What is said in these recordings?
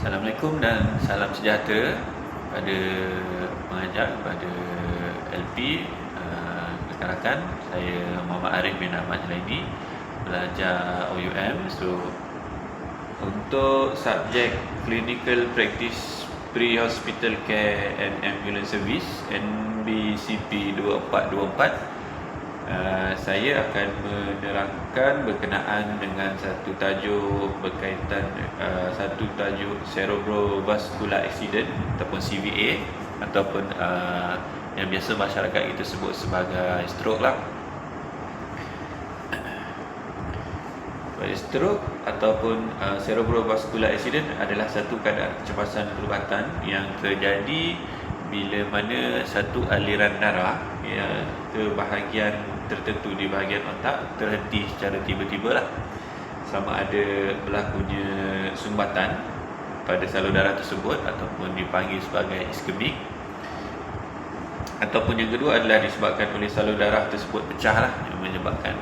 Assalamualaikum dan salam sejahtera kepada pengajar, kepada LP, rakan-rakan. Saya Muhammad Arif bin Ahmad Jelaini, pelajar OUM. So, untuk subjek Clinical Practice Pre-Hospital Care and Ambulance Service NBCP 2424, saya akan menerangkan berkenaan dengan satu tajuk berkaitan satu tajuk cerebrovascular accident ataupun CVA, ataupun yang biasa masyarakat kita sebut sebagai stroke lah. Stroke ataupun cerebrovascular accident adalah satu keadaan kecemasan perubatan yang terjadi bila mana satu aliran darah ke bahagian tertentu di bahagian otak terhenti secara tiba-tiba lah, sama ada berlakunya sumbatan pada salur darah tersebut ataupun dipanggil sebagai iskemik, ataupun yang kedua adalah disebabkan oleh salur darah tersebut pecah lah, yang menyebabkan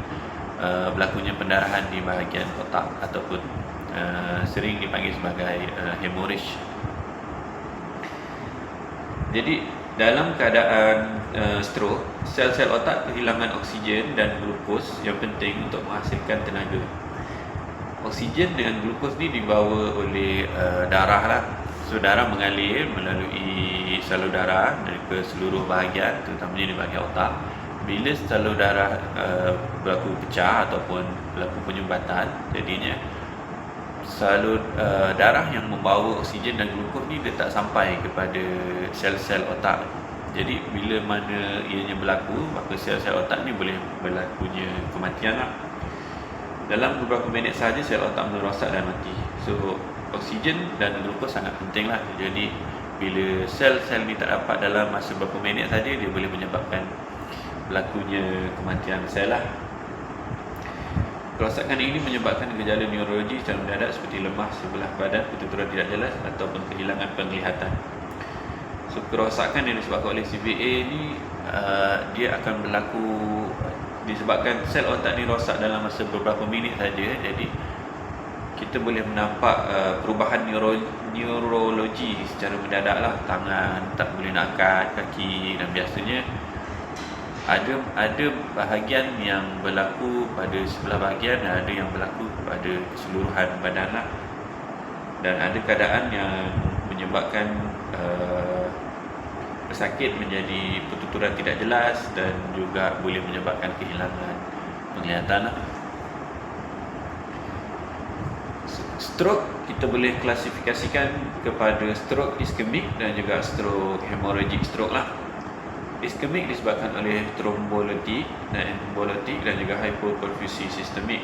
berlakunya pendarahan di bahagian otak ataupun sering dipanggil sebagai hemorrhage. Jadi dalam keadaan stroke, sel-sel otak kehilangan oksigen dan glukos yang penting untuk menghasilkan tenaga. Oksigen dengan glukos ni dibawa oleh darah lah. So darah mengalir melalui salur darah dari ke seluruh bahagian, terutamanya di bahagian otak. Bila salur darah berlaku pecah ataupun berlaku penyumbatan, jadinya salur darah yang membawa oksigen dan glukos ni dia tak sampai kepada sel-sel otak. Jadi bila mana ianya berlaku, maka sel-sel otak ni boleh berlakunya kematian lah. Dalam beberapa minit sahaja sel otak mula rosak dan mati. So oksigen dan glukos sangat penting lah. Jadi bila sel-sel ni tak dapat dalam masa beberapa minit saja, dia boleh menyebabkan berlakunya kematian sel lah. Kerosakan ini menyebabkan gejala neurologi secara mendadak seperti lemah sebelah badan, ketuturan tidak jelas ataupun kehilangan penglihatan. So kerosakan yang disebabkan oleh CVA ni dia akan berlaku disebabkan sel otak ni rosak dalam masa beberapa minit saja. Jadi kita boleh menampak perubahan neurologi secara mendadak lah. Tangan tak boleh nak angkat, kaki, dan biasanya ada bahagian yang berlaku pada sebelah bahagian dan ada yang berlaku pada keseluruhan badan lah. Dan ada keadaan yang menyebabkan pesakit menjadi pertuturan tidak jelas dan juga boleh menyebabkan kehilangan penglihatan lah. Stroke kita boleh klasifikasikan kepada stroke iskemik dan juga stroke hemorrhagic stroke lah. Iskemik disebabkan oleh trombolitik dan embolitik dan juga hypoperfusi sistemik.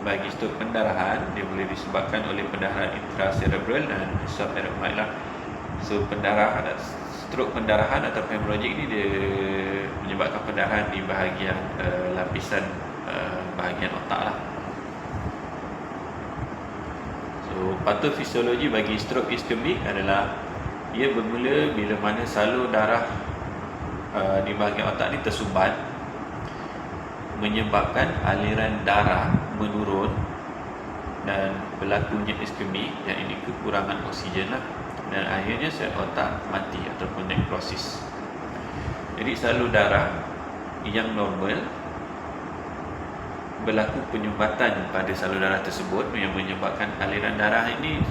Bagi stroke pendarahan, dia boleh disebabkan oleh pendarahan intracerebral dan subarachnoid lah. So stroke pendarahan atau hemorrhagic ni dia menyebabkan pendarahan di bahagian lapisan bahagian otak lah. So patofisiologi bagi stroke iskemik adalah ia bermula bila mana salur darah di bahagian otak ni tersumbat, menyebabkan aliran darah menurun dan berlakunya iskemik, yang ini kekurangan oksigen lah, dan akhirnya sel otak mati ataupun nekrosis. Jadi salur darah yang normal berlaku penyumbatan pada salur darah tersebut yang menyebabkan aliran darah ini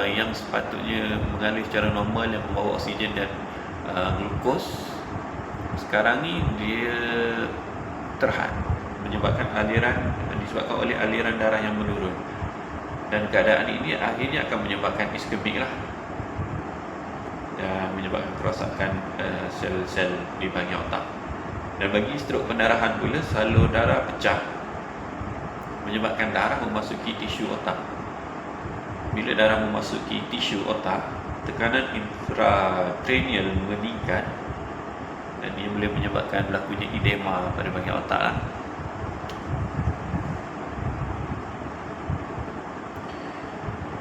yang sepatutnya mengalir secara normal, yang membawa oksigen dan glukos, sekarang ni dia terhad, disebabkan oleh aliran darah yang menurun, dan keadaan ini akhirnya akan menyebabkan iskemik lah, dan menyebabkan kerosakan sel-sel di bahagian otak. Dan bagi stroke pendarahan pula, salur darah pecah menyebabkan darah memasuki tisu otak. Bila darah memasuki tisu otak, tekanan intracranial meningkat dan ia boleh menyebabkan berlakunya edema pada bahagian otak lah.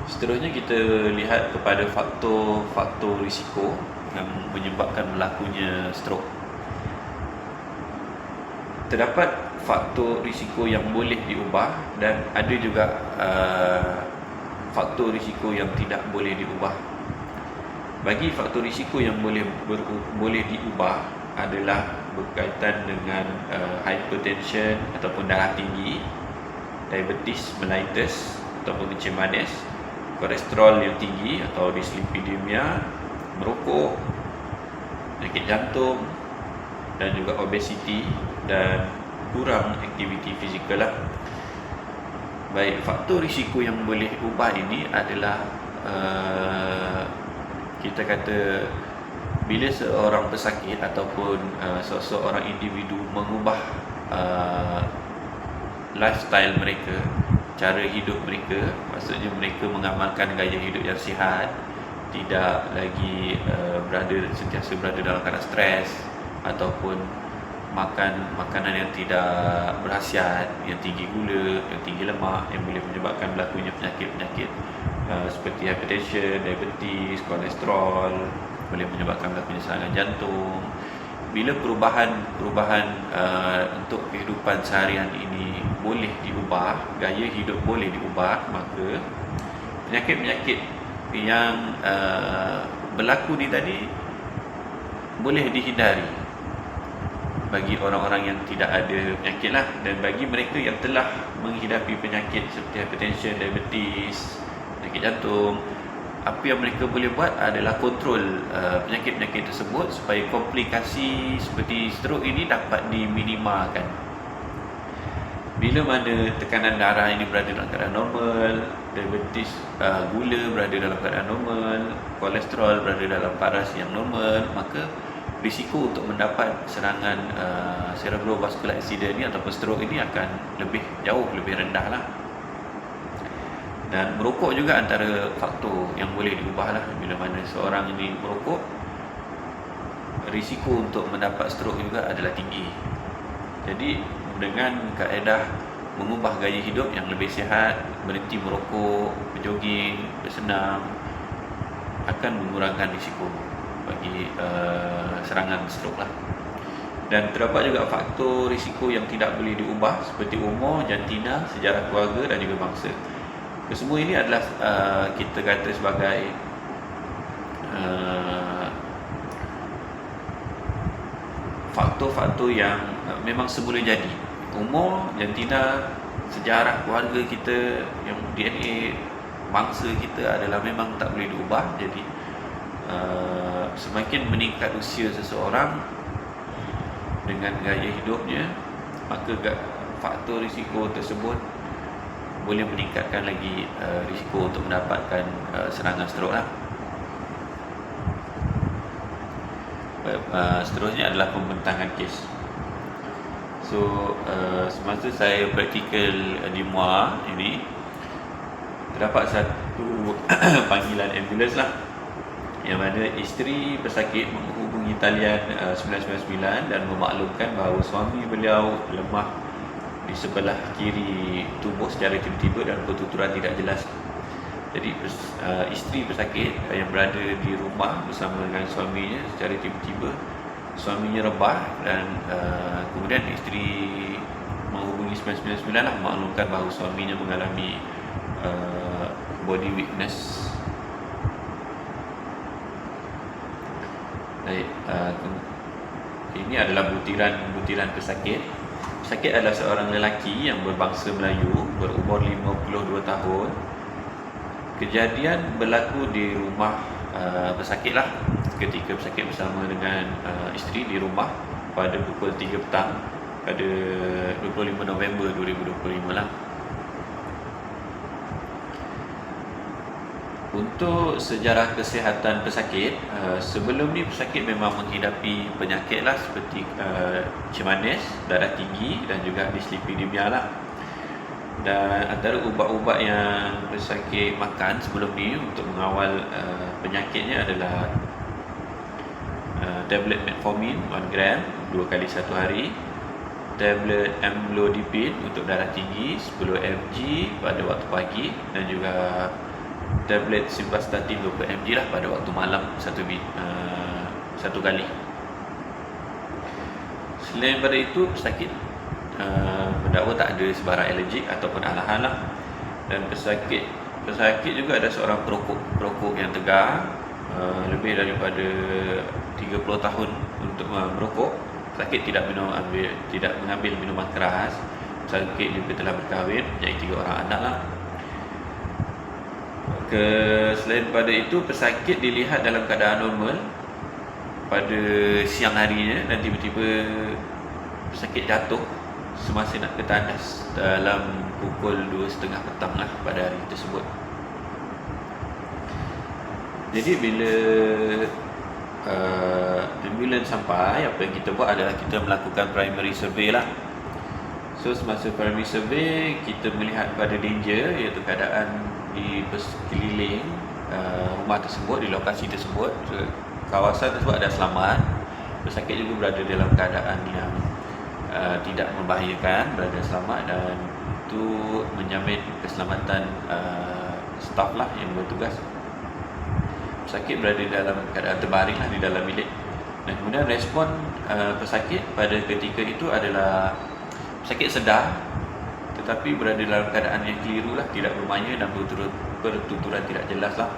Seterusnya kita lihat kepada faktor-faktor risiko yang menyebabkan berlakunya stroke. Terdapat faktor risiko yang boleh diubah dan ada juga faktor risiko yang tidak boleh diubah. Bagi faktor risiko yang boleh diubah adalah berkaitan dengan hypertension ataupun darah tinggi, diabetes mellitus ataupun kencing manis, kolesterol yang tinggi atau dyslipidemia, merokok, penyakit jantung dan juga obesiti dan kurang aktiviti fizikal lah. Baik, faktor risiko yang boleh ubah ini adalah kita kata bila seorang pesakit ataupun seorang individu mengubah lifestyle mereka, cara hidup mereka, maksudnya mereka mengamalkan gaya hidup yang sihat, tidak lagi sentiasa berada dalam keadaan stres ataupun makan makanan yang tidak berkhasiat, yang tinggi gula, yang tinggi lemak, yang boleh menyebabkan berlakunya penyakit-penyakit seperti hypertension, diabetes, kolesterol, boleh menyebabkan berlakunya serangan jantung. Bila perubahan untuk kehidupan seharian ini boleh diubah, gaya hidup boleh diubah, maka penyakit-penyakit yang berlaku ni tadi boleh dihindari bagi orang-orang yang tidak ada penyakit lah. Dan bagi mereka yang telah menghidapi penyakit seperti hypertension, diabetes, penyakit jantung, apa yang mereka boleh buat adalah kontrol penyakit-penyakit tersebut supaya komplikasi seperti stroke ini dapat diminimalkan. Bila mana tekanan darah ini berada dalam keadaan normal, diabetes, gula berada dalam keadaan normal, kolesterol berada dalam paras yang normal, maka risiko untuk mendapat serangan cerebrovascular accident ni ataupun stroke ini akan jauh lebih rendah lah. Dan merokok juga antara faktor yang boleh diubah lah. Bila mana seorang ini merokok, risiko untuk mendapat stroke juga adalah tinggi. Jadi dengan kaedah mengubah gaya hidup yang lebih sihat, berhenti merokok, berjoging, bersenam, akan mengurangkan risiko bagi serangan stroke lah. Dan terdapat juga faktor risiko yang tidak boleh diubah seperti umur, jantina, sejarah keluarga dan juga bangsa. Kesemua ini adalah kita kata sebagai faktor-faktor yang memang semula jadi. Umur, jantina, sejarah keluarga kita, yang DNA bangsa kita adalah memang tak boleh diubah. Jadi semakin meningkat usia seseorang dengan gaya hidupnya, maka faktor risiko tersebut boleh meningkatkan lagi risiko untuk mendapatkan serangan stroke lah. Seterusnya adalah pembentangan kes. So semasa saya praktikal di MUA ini, terdapat satu panggilan ambulans lah, yang mana isteri pesakit menghubungi talian 999 dan memaklumkan bahawa suami beliau lemah di sebelah kiri tubuh secara tiba-tiba dan bertuturan tidak jelas. Jadi isteri pesakit yang berada di rumah bersama dengan suaminya, secara tiba-tiba suaminya rebah dan kemudian isteri menghubungi 999 lah, memaklumkan bahawa suaminya mengalami body weakness. Baik, ini adalah butiran pesakit. Pesakit adalah seorang lelaki yang berbangsa Melayu, berumur 52 tahun. Kejadian berlaku di rumah pesakit lah, ketika pesakit bersama dengan isteri di rumah pada pukul 3 petang pada 25 November 2025 lah. Untuk sejarah kesihatan pesakit, sebelum ni pesakit memang menghidapi penyakit lah seperti kencing manis, darah tinggi dan juga dyslipidemia lah. Dan antara ubat-ubat yang pesakit makan sebelum ni untuk mengawal penyakitnya adalah tablet metformin 1 gram 2 kali 1 hari, tablet amlodipine untuk darah tinggi 10 mg pada waktu pagi, dan juga tablet simvastatin 20 mg lah pada waktu malam satu kali. Selain daripada itu, pesakit mendakwa tak ada sebarang alergik ataupun alahan lah. Dan pesakit pesakit juga ada seorang perokok yang tegar, lebih daripada 30 tahun untuk merokok. Pesakit tidak mengambil minuman keras. Pesakit juga telah berkahwin, jadi 3 orang anak lah. Selain pada itu, pesakit dilihat dalam keadaan normal pada siang harinya dan tiba-tiba pesakit jatuh semasa nak ke tandas dalam pukul 2.30 petang lah pada hari tersebut. Jadi bila ambulans sampai, apa yang kita buat adalah kita melakukan primary survey lah. So semasa primary survey, kita melihat pada danger, iaitu keadaan di sekeliling rumah tersebut, di lokasi tersebut. Kawasan tersebut ada selamat, pesakit juga berada dalam keadaan yang tidak membahayakan, berada selamat, dan itu menjamin keselamatan staf lah yang bertugas. Pesakit berada dalam keadaan terbaring lah di dalam bilik. Dan kemudian respon pesakit pada ketika itu adalah pesakit sedar tetapi berada dalam keadaan yang keliru lah, tidak bermaya dan pertuturan tidak jelas lah.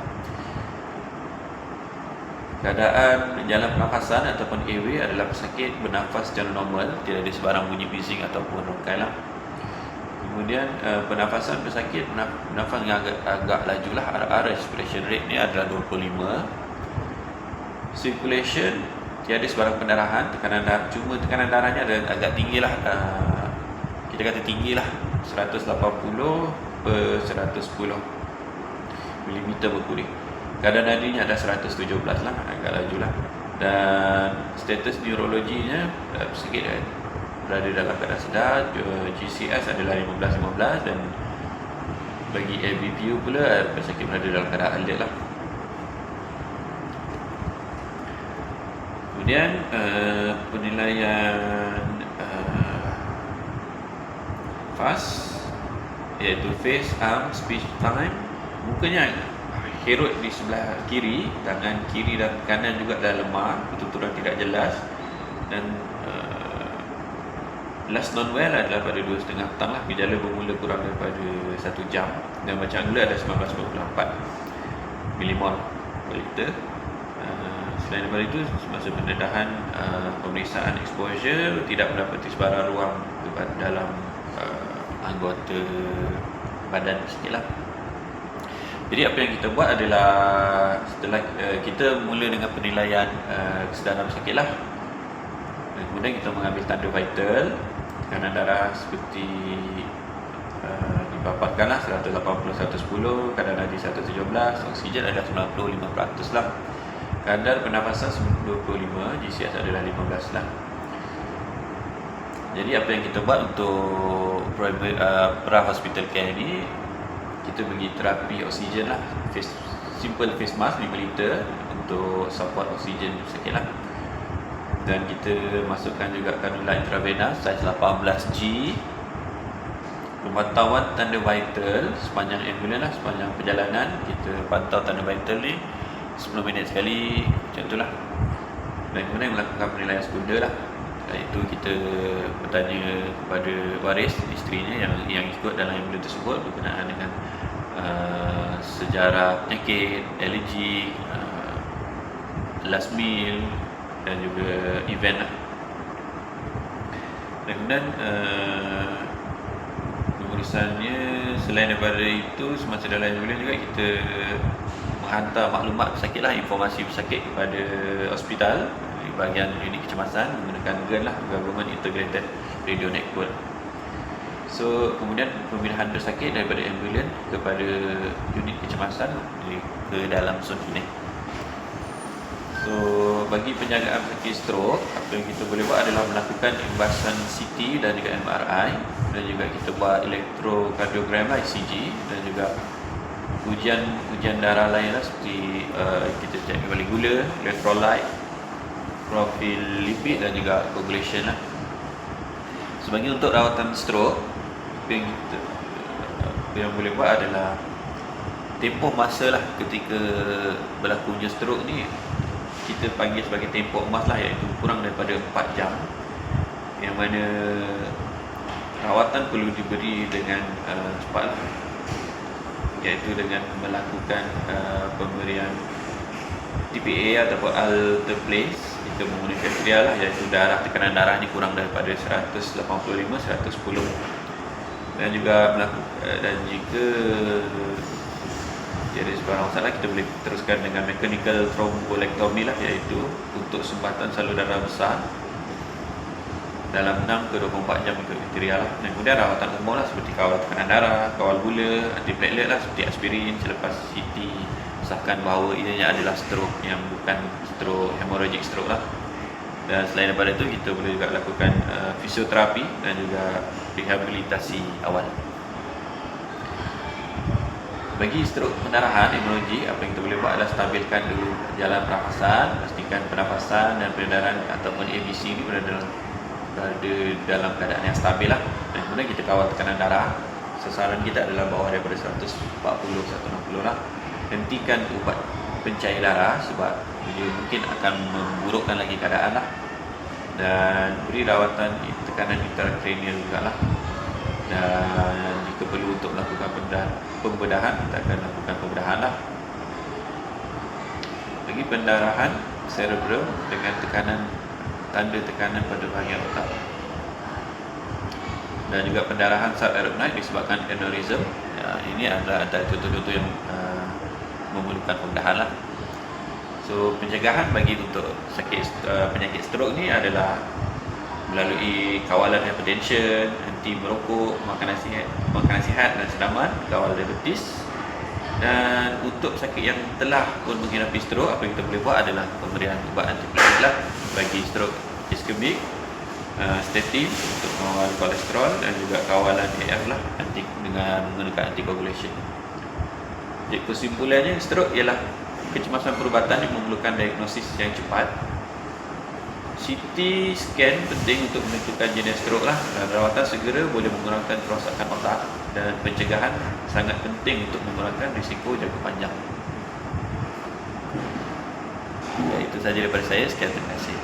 Keadaan jalan pernafasan ataupun airway adalah pesakit bernafas secara normal, tidak ada sebarang bunyi bising ataupun rongkai lah. Kemudian pernafasan pesakit bernafas yang agak laju lah, respiration rate ni adalah 25. Circulation tiada sebarang pendarahan, cuma tekanan darahnya ada agak tinggi lah, kita kata tinggi lah, 180 per 110 mm berkuring. Kadar nadinya ada 117 lah, agak laju lah. Dan status neurologinya, pesakit berada dalam keadaan sedar. GCS adalah 15-15 dan bagi ABPU pula pesakit berada dalam keadaan alert lah. Kemudian penilaian FAST, iaitu face, arm, speech, time. Mukanya kerut di sebelah kiri, tangan kiri dan kanan juga dah lemah, pertuturan tidak jelas. Dan last non-well adalah pada 2.30 petang lah. Gejala bermula kurang daripada 1 jam. Dan bacaan gula ada 19.94 milimol per liter. Selain daripada itu, semasa pendedahan pemeriksaan exposure tidak mendapati sebarang ruang dalam anggota badan sikit lah. Jadi apa yang kita buat adalah setelah kita mula dengan penilaian kesedaran pesakit lah. Kemudian kita mengambil tanda vital, tekanan darah seperti dipaparkan lah, 180/110, kadar nadi 117, oksigen adalah 95% lah. Kadar pernafasan 25, GCS adalah 15 lah. Jadi apa yang kita buat untuk pra-hospital care ni, kita bagi terapi oksigen lah, simple face mask 5 liter untuk support oksigen pesakit lah. Dan kita masukkan juga kanula intravenous saiz 18G. Pemantauan tanda vital sepanjang ambulans lah, sepanjang perjalanan kita pantau tanda vital ni 10 minit sekali, macam tu lah. Dan kemudian melakukan penilaian sekunder lah, iaitu kita bertanya kepada waris isterinya yang ikut dalam ambulans tersebut berkenaan dengan sejarah penyakit, alergi, last meal dan juga event lah. Dan kemudian pemeriksaaannya, selain daripada itu, semasa dalam ambulans juga kita menghantar maklumat pesakit lah, informasi pesakit kepada hospital di bahagian unit kecemasan menggunakan GIRN lah, Government Integrated Radio Network. So kemudian pemindahan pesakit daripada ambulans kepada unit kecemasan ke dalam zon ini. So bagi penjagaan pesakit stroke, apa yang kita boleh buat adalah melakukan imbasan CT dan juga MRI, dan juga kita buat elektrokardiogram lah, ECG, dan juga ujian darah lain lah, seperti kita cek kembali gula, electrolyte, profil lipid dan juga coagulation lah. Sebagai untuk rawatan stroke, yang boleh buat adalah tempoh masa lah ketika berlakunya stroke ni kita panggil sebagai tempoh emas lah, iaitu kurang daripada 4 jam, yang mana rawatan perlu diberi dengan cepat lah. iaitu dengan melakukan pemberian TPA ataupun alteplase. Kita menggunakan trial lah, iaitu tekanan darahnya kurang daripada 185/110, dan juga dan jika tiada sebarang masalah, kita boleh teruskan dengan mechanical thrombolectomy lah, iaitu untuk sumbatan salur darah besar dalam 6 ke 24 jam untuk kriterial lah. Dan kemudian rawatan umum lah, seperti kawal tekanan darah, kawal gula, antiplatelet lah seperti aspirin selepas CT usahakan bahawa ianya adalah stroke yang bukan hemorrhagic stroke lah. Dan selain daripada itu, kita boleh juga lakukan fisioterapi dan juga rehabilitasi awal. Bagi stroke pendarahan hemorrhagic, apa yang kita boleh buat adalah stabilkan dulu jalan pernafasan, pastikan pernafasan dan peredaran ataupun ABC ini berada dalam keadaan yang stabil lah. Dan kemudian kita kawal tekanan darah. Sasaran kita adalah bawah daripada 140/160 lah. Hentikan ubat pencair darah sebab dia mungkin akan memburukkan lagi keadaan lah. Dan beri rawatan tekanan intrakranial juga lah. Dan jika perlu untuk melakukan pembedahan, kita akan lakukan pembedahan lah. Bagi pendarahan cerebral dengan tanda tekanan pada bahagian otak, dan juga pendarahan subarachnoid disebabkan aneurysm, ini adalah antara contoh-contoh yang memerlukan pembedahan lah. So pencegahan bagi untuk penyakit stroke ni adalah melalui kawalan hypertension, henti merokok, makanan sihat dan sedaman, kawal diabetes. Dan untuk sakit yang telah pun menghadapi stroke, apa yang kita boleh buat adalah pemberian ubat antiplatelet lah bagi stroke iskemik, statin untuk mengawal kolesterol, dan juga kawalan AF lah dengan menggunakan anticoagulation. Jadi kesimpulannya, stroke ialah kecemasan perubatan yang memerlukan diagnosis yang cepat. CT scan penting untuk menentukan jenis stroke lah, dan rawatan segera boleh mengurangkan kerosakan otak, dan pencegahan sangat penting untuk mengurangkan risiko jangka panjang. Ya, itu sahaja daripada saya. Sekian, terima kasih.